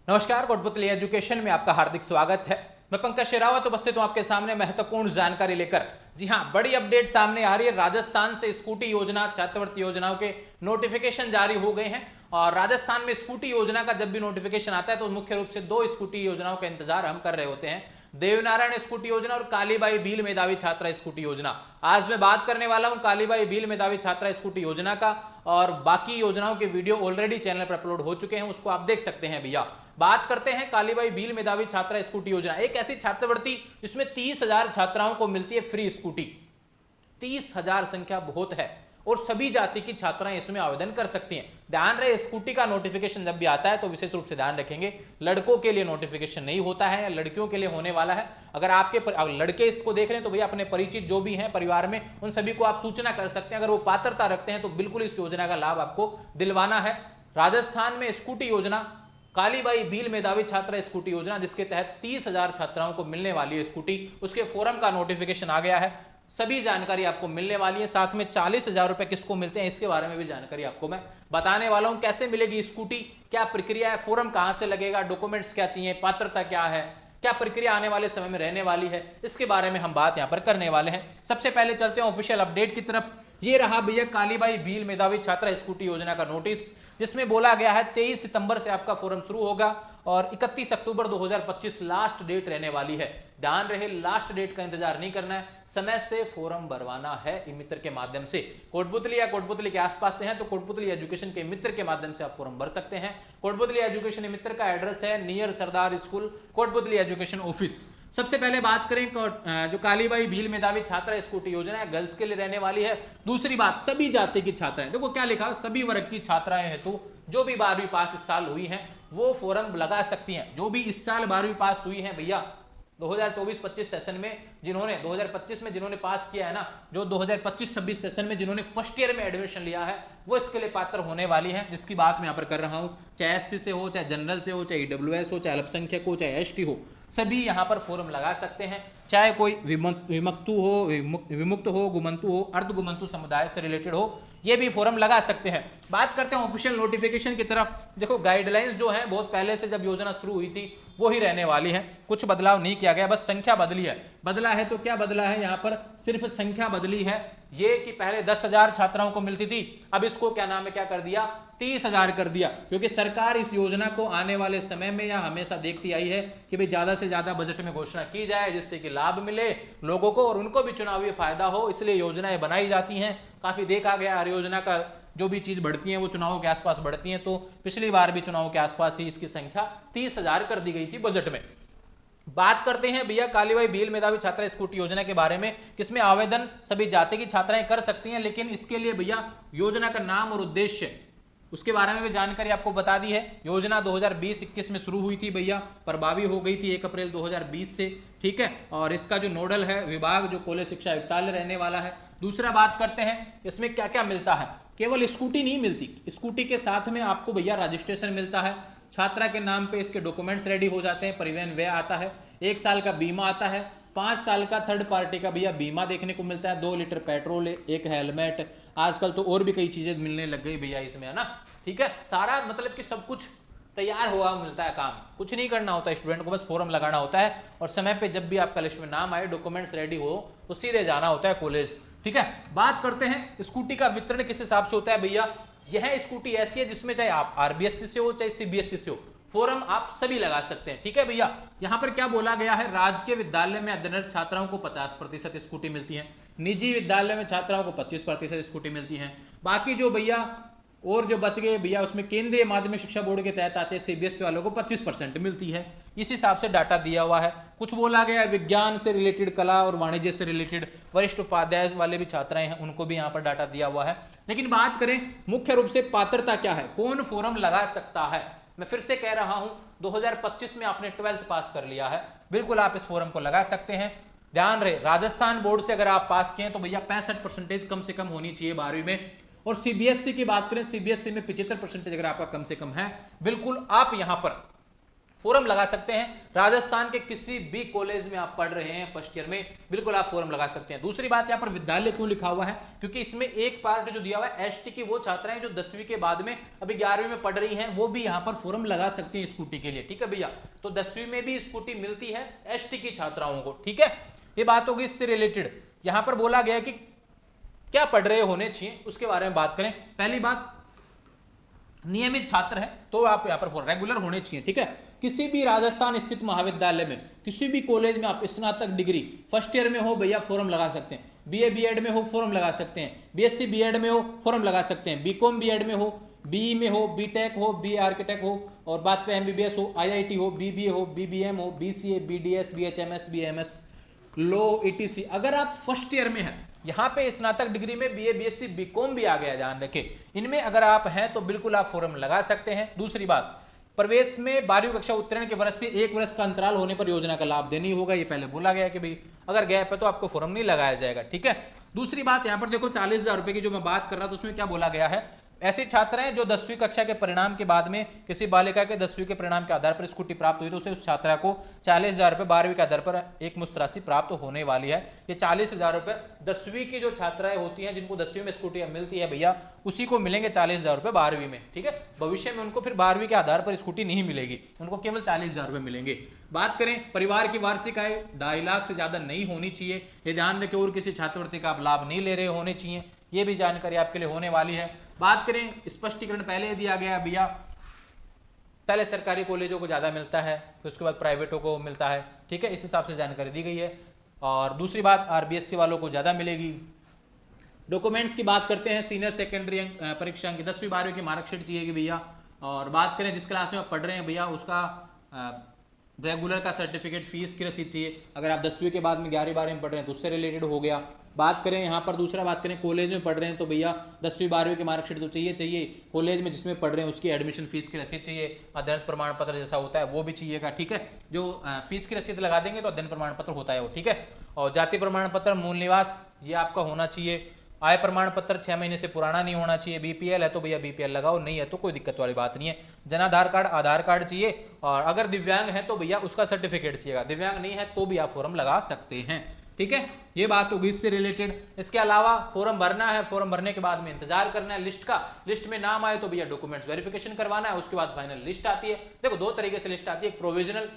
नमस्कार, कोटपुतली एजुकेशन में आपका हार्दिक स्वागत है। मैं पंकज शेरावत उपस्थित हूं आपके सामने महत्वपूर्ण जानकारी लेकर। जी हां, बड़ी अपडेट सामने आ रही है। राजस्थान से स्कूटी योजना, छात्रवृत्ति योजनाओं के नोटिफिकेशन जारी हो गए हैं और राजस्थान में स्कूटी योजना का जब भी नोटिफिकेशन आता है तो मुख्य रूप से दो स्कूटी योजनाओं का इंतजार हम कर रहे होते हैं, देवनारायण स्कूटी योजना और कालीबाई भील मेधावी छात्रा स्कूटी योजना। आज मैं बात करने वाला हूं कालीबाई भील मेधावी छात्रा स्कूटी योजना का, और बाकी योजनाओं के वीडियो ऑलरेडी चैनल पर अपलोड हो चुके हैं, उसको आप देख सकते हैं भैया। बात करते हैं कालीबाई भील मेधावी छात्रा स्कूटी योजना, एक ऐसी छात्रवृत्ति जिसमें 30,000 छात्राओं को मिलती है फ्री स्कूटी। 30,000 संख्या बहुत है और सभी जाति की छात्राएं इसमें आवेदन कर सकती हैं। ध्यान रहे, स्कूटी का नोटिफिकेशन जब भी आता है तो विशेष रूप से ध्यान रखेंगे, लड़कों के लिए नोटिफिकेशन नहीं होता है, लड़कियों के लिए होने वाला है। अगर आपके लड़के इसको देख रहे हैं तो भैया अपने परिचित जो भी हैं परिवार में उन सभी को आप सूचना कर सकते हैं। अगर वो पात्रता रखते हैं तो बिल्कुल इस योजना का लाभ आपको दिलवाना है। राजस्थान में स्कूटी योजना, कालीबाई भील मेधावी छात्रा स्कूटी योजना, जिसके तहत 30,000 छात्राओं को मिलने वाली है स्कूटी, उसके फोरम का नोटिफिकेशन आ गया है। सभी जानकारी आपको मिलने वाली है। साथ में 40,000 रुपए किसको मिलते हैं इसके बारे में भी जानकारी आपको मैं बताने वाला हूं। कैसे मिलेगी स्कूटी, क्या प्रक्रिया है, फोरम कहां से लगेगा, डॉक्यूमेंट्स क्या चाहिए, पात्रता क्या है, क्या प्रक्रिया आने वाले समय में रहने वाली है, इसके बारे में हम बात यहां पर करने वाले हैं। सबसे पहले चलते हैं ऑफिशियल अपडेट की तरफ। ये रहा भैया कालीबाई भील मेधावी छात्रा स्कूटी योजना का नोटिस, जिसमें बोला गया है 23 सितंबर से आपका फोरम शुरू होगा और 31 अक्टूबर 2025 लास्ट डेट रहने वाली है। ध्यान रहे, लास्ट डेट का इंतजार नहीं करना है, समय से फोरम भरवाना है ई मित्र के माध्यम से। कोटपुतली या कोटपुतली के आसपास से हैं तो कोटपुतली एजुकेशन के मित्र के माध्यम से आप फोरम भर सकते हैं। कोटपुतली एजुकेशन मित्र का एड्रेस है नियर सरदार स्कूल, कोटपुतली एजुकेशन ऑफिस। सबसे पहले बात करें जो कालीबाई भील मेधावी छात्रा स्कूटी योजना है, गर्ल्स के लिए रहने वाली है। दूसरी बात, सभी जाति की छात्राएं, देखो क्या लिखा, सभी वर्ग की छात्राएं हेतु जो भी 12वीं पास इस साल हुई हैं वो फोरम लगा सकती हैं। जो भी इस साल 12वीं पास हुई हैं भैया 2024-25 सेशन में, जिन्होंने 2025 में जिन्होंने पास किया है ना, जो 2025-26 सेशन में जिन्होंने फर्स्ट ईयर में एडमिशन लिया है वो इसके लिए पात्र होने वाली है, जिसकी बात मैं यहाँ पर कर रहा हूँ। चाहे एससी से हो, चाहे जनरल से हो, चाहे ईडब्ल्यूएस हो, चाहे अल्पसंख्यक हो, चाहे एसटी हो, सभी यहाँ पर फोरम लगा सकते हैं। चाहे कोई विमुक्त हो, गुमंतु हो, अर्ध गुमंतु समुदाय से रिलेटेड हो, ये भी फोरम लगा सकते हैं। बात करते हैं ऑफिशियल नोटिफिकेशन की तरफ। देखो गाइडलाइंस जो है बहुत पहले से जब योजना शुरू हुई थी वो ही रहने वाली है, कुछ बदलाव नहीं किया गया, बस संख्या बदली है। बदला है तो क्या बदला है, यहाँ पर सिर्फ संख्या बदली है। ये कि पहले 10,000 छात्राओं को मिलती थी, अब इसको क्या नाम है, क्या कर दिया, 30,000 कर दिया, क्योंकि सरकार इस योजना को आने वाले समय में या हमेशा देखती आई है कि भाई ज्यादा से ज्यादा बजट में घोषणा की जाए जिससे कि लाभ मिले लोगों को और उनको भी चुनावी फायदा हो, इसलिए योजनाएं बनाई जाती हैं। काफी देखा गया हर योजना का जो भी चीज बढ़ती है वो चुनावों के आसपास बढ़ती है, तो पिछली बार भी चुनावों के आसपास ही इसकी संख्या 30,000 कर दी गई थी बजट में। बात करते हैं भैया कालीबाई भील मेधावी छात्रा स्कूटी योजना के बारे में, किसमें आवेदन सभी जाति की छात्राएं कर सकती हैं, लेकिन इसके लिए भैया योजना का नाम और उद्देश्य उसके बारे में भी जानकारी आपको बता दी है। योजना 2020-21 में शुरू हुई थी भैया, प्रभावी हो गई थी 1 अप्रैल 2020 से, ठीक है। और इसका जो नोडल है विभाग जो कॉलेज शिक्षा आयुक्तालय रहने वाला है। दूसरा बात करते हैं इसमें क्या क्या मिलता है। केवल स्कूटी नहीं मिलती, स्कूटी के साथ में आपको भैया रजिस्ट्रेशन मिलता है, छात्रा के नाम पे इसके डॉक्यूमेंट्स रेडी हो जाते हैं, परिवहन व्यय आता है, 1 साल का बीमा आता है, 5 साल का थर्ड पार्टी का भैया बीमा देखने को मिलता है, 2 लीटर पेट्रोल, 1 हेलमेट, आजकल तो और भी कई चीजें मिलने लग गई भैया इसमें, है ना, ठीक है। सारा मतलब कि सब कुछ तैयार हुआ मिलता है, काम कुछ नहीं करना होता स्टूडेंट को, बस फॉर्म लगाना होता है और समय पे जब भी आपका लिस्ट में नाम आए, डॉक्यूमेंट्स रेडी हो तो सीधे जाना होता है कॉलेज, ठीक है। बात करते हैं स्कूटी का वितरण किस हिसाब से होता है भैया। यह स्कूटी ऐसी है जिसमें चाहे आप आरबीएससी से हो चाहे सीबीएसई से हो, फोरम आप सभी लगा सकते हैं, ठीक है भैया। यहां पर क्या बोला गया है, राजकीय विद्यालय में अध्ययनरत छात्राओं को 50% स्कूटी मिलती है, निजी विद्यालय में छात्राओं को 25% स्कूटी मिलती है। बाकी जो भैया और जो बच गए भैया उसमें केंद्रीय माध्यमिक शिक्षा बोर्ड के तहत आते हैं सीबीएसई वालों को 25% मिलती है। इस हिसाब से डाटा दिया हुआ है। कुछ बोला गया है विज्ञान से रिलेटेड, कला और वाणिज्य से रिलेटेड, वरिष्ठ उपाध्याय वाले भी छात्राएं हैं उनको भी यहाँ पर डाटा दिया हुआ है। लेकिन बात करें मुख्य रूप से पात्रता क्या है, कौन फोरम लगा सकता है, मैं फिर से कह रहा हूं 2025 में आपने 12th पास कर लिया है, बिल्कुल आप इस फोरम को लगा सकते हैं। ध्यान रहे, राजस्थान बोर्ड से अगर आप पास किए तो भैया 65% कम से कम होनी चाहिए 12वीं में, और सीबीएसई की बात करें सीबीएसई में 75% अगर आपका कम से कम है, बिल्कुल आप यहां पर फॉर्म लगा सकते हैं। राजस्थान के किसी भी कॉलेज में आप पढ़ रहे हैं फर्स्ट ईयर में, बिल्कुल आप फॉर्म लगा सकते हैं। दूसरी बात, यहाँ पर विद्यालय क्यों लिखा हुआ है, क्योंकि इसमें एक पार्ट जो दिया हुआ है एसटी की वो छात्राएं जो 10वीं के बाद में अभी 11वीं में पढ़ रही हैं, वो भी यहाँ पर फॉर्म लगा सकती हैं स्कूटी के लिए। ठीक है भैया, तो 10वीं में भी स्कूटी मिलती है एसटी की छात्राओं को। ठीक है, ये बात होगी इससे रिलेटेड। यहां पर बोला गया कि क्या पढ़ रहे होने चाहिए उसके बारे में बात करें। पहली बात, नियमित छात्र है तो आप यहां पर रेगुलर होने चाहिए। ठीक है, किसी भी राजस्थान स्थित महाविद्यालय में, किसी भी कॉलेज में आप स्नातक डिग्री फर्स्ट ईयर में हो भैया फॉर्म लगा सकते हैं। बीए बीएड में हो फॉर्म लगा सकते हैं, बीएससी बीएड में हो फॉर्म लगा सकते हैं, बीकॉम बीएड में हो, बीई में हो, बीटेक हो, बी आर्किटेक्ट हो, और बात करें एमबीबीएस हो, आईआईटी हो, बीबीए हो, बीबीएम हो, बीसीए, बीडीएस, बीएचएमएस, बीएमएस, लो, ईटीसी। अगर आप फर्स्ट ईयर में हैं, यहां पे स्नातक डिग्री में बीए बीएससी बीकॉम भी आ गया, ध्यान रखें, इनमें अगर आप हैं तो बिल्कुल आप फॉर्म लगा सकते हैं। दूसरी बात, प्रवेश में 12वीं कक्षा उत्तीर्ण के वर्ष से 1 वर्ष का अंतराल होने पर योजना का लाभ देनी होगा। ये पहले बोला गया कि भाई अगर गैप है तो आपको फॉर्म नहीं लगाया जाएगा। ठीक है, दूसरी बात, यहां पर देखो 40,000 रुपए की जो मैं बात कर रहा था उसमें क्या बोला गया है, ऐसे छात्र हैं जो 10वीं कक्षा के परिणाम के बाद में किसी बालिका के 10वीं के परिणाम के आधार पर स्कूटी प्राप्त हुई तो उसे उस छात्रा को 40,000 रुपए 12वीं के आधार पर एक मुश्त राशि प्राप्त होने वाली है। ये 40,000 रुपए 10वीं की जो छात्राएं होती हैं जिनको 10वीं में स्कूटी मिलती है भैया, उसी को मिलेंगे 40,000 रुपए 12वीं में। ठीक है, भविष्य में उनको फिर 12वीं के आधार पर स्कूटी नहीं मिलेगी, उनको केवल 40,000 रुपए मिलेंगे। बात करें परिवार की वार्षिक आय 2.5 लाख से ज्यादा नहीं होनी चाहिए, ये ध्यान रखें, और किसी छात्रवृत्ति का आप लाभ नहीं ले रहे होने चाहिए, ये भी जानकारी आपके लिए होने वाली है। बात करें, स्पष्टीकरण पहले दिया गया भैया, पहले सरकारी कॉलेजों को ज्यादा मिलता है, फिर उसके बाद प्राइवेटों को मिलता है। ठीक है, इस हिसाब से जानकारी दी गई है। और दूसरी बात, आरबीएससी वालों को ज्यादा मिलेगी। डॉक्यूमेंट्स की बात करते हैं, सीनियर सेकेंडरी परीक्षा की 10वीं 12वीं की मार्कशीट चाहिए भैया। और बात करें जिस क्लास में आप पढ़ रहे हैं भैया, उसका रेगुलर का सर्टिफिकेट, फीस की रसीद चाहिए। अगर आप 10वीं के बाद में 11वीं 12वीं में पढ़ रहे हैं तो उससे रिलेटेड हो गया। बात करें यहाँ पर दूसरा, बात करें कॉलेज में पढ़ रहे हैं तो भैया 10वीं 12वीं की मार्कशीट तो चाहिए। कॉलेज में जिसमें पढ़ रहे हैं उसकी एडमिशन फीस की रसीद चाहिए, अध्ययन प्रमाण पत्र जैसा होता है वो भी चाहिएगा। ठीक है, जो फीस की रसीद लगा देंगे तो अध्ययन प्रमाण पत्र होता है वो। ठीक है, और जाति प्रमाण पत्र, मूल निवास ये आपका होना चाहिए। आय प्रमाण पत्र 6 महीने से पुराना नहीं होना चाहिए। बीपीएल है तो भैया बीपीएल लगाओ, नहीं है तो कोई दिक्कत वाली बात नहीं है। जनाधार कार्ड, आधार कार्ड चाहिए। और अगर दिव्यांग है तो भैया उसका सर्टिफिकेट चाहिएगा, दिव्यांग नहीं है तो भी आप फॉर्म लगा सकते हैं। ठीक है, ये बात होगी इससे रिलेटेड। इसके अलावा फॉर्म भरना है, फॉर्म भरने के बाद में इंतजार करना है लिस्ट का। लिस्ट में नाम आए तो भैया डॉक्यूमेंट्स वेरिफिकेशन करवाना है, उसके बाद फाइनल लिस्ट आती है। देखो 2 तरीके से लिस्ट आती है, एक प्रोविजनल,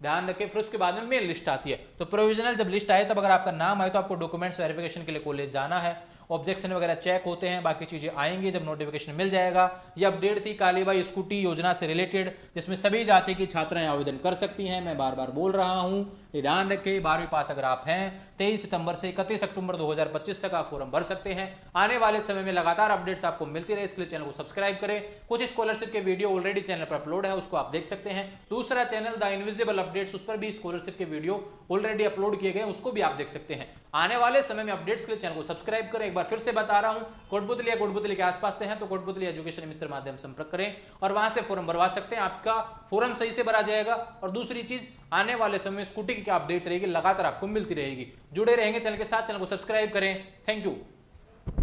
ध्यान रखें, फिर उसके बाद में मेन लिस्ट आती है। तो प्रोविजनल जब लिस्ट आए तब अगर आपका नाम आए तो आपको डॉक्यूमेंट्स वेरिफिकेशन के लिए कॉलेज जाना है, ऑब्जेक्शन वगैरह चेक होते हैं, बाकी चीजें आएंगी जब नोटिफिकेशन मिल जाएगा। ये अपडेट थी कालीबाई स्कूटी योजना से रिलेटेड, जिसमें सभी जाति की छात्राएं आवेदन कर सकती हैं। मैं बार बार बोल रहा हूं, ये ध्यान रखें, 12वीं पास अगर आप हैं 23 सितंबर से 31 अक्टूबर 2025 तक आप फॉर्म भर सकते हैं। आने वाले समय में लगातार अपडेट्स आपको मिलती रहे, इसके लिए चैनल को सब्सक्राइब करें। कुछ स्कॉलरशिप के वीडियो ऑलरेडी चैनल पर अपलोड है, उसको आप देख सकते हैं। दूसरा चैनल द इनविजिबल अपडेट्स, उस पर भी स्कॉलरशिप के वीडियो ऑलरेडी अपलोड किए गए, उसको भी आप देख सकते हैं। आने वाले समय में अपडेट्स के लिए चैनल को सब्सक्राइब करें। एक बार फिर से बता रहा हूं, कोटपुतली के आसपास से हैं तो कोटपुतली एजुकेशन मित्र माध्यम संपर्क करें और वहां से फॉर्म भरवा सकते हैं। आपका फॉर्म सही से भरा जाएगा। और दूसरी चीज, आने वाले समय में स्कूटी की क्या अपडेट रहेगी लगातार आपको मिलती रहेगी। जुड़े रहेंगे चैनल के साथ, चैनल को सब्सक्राइब करें। Thank you.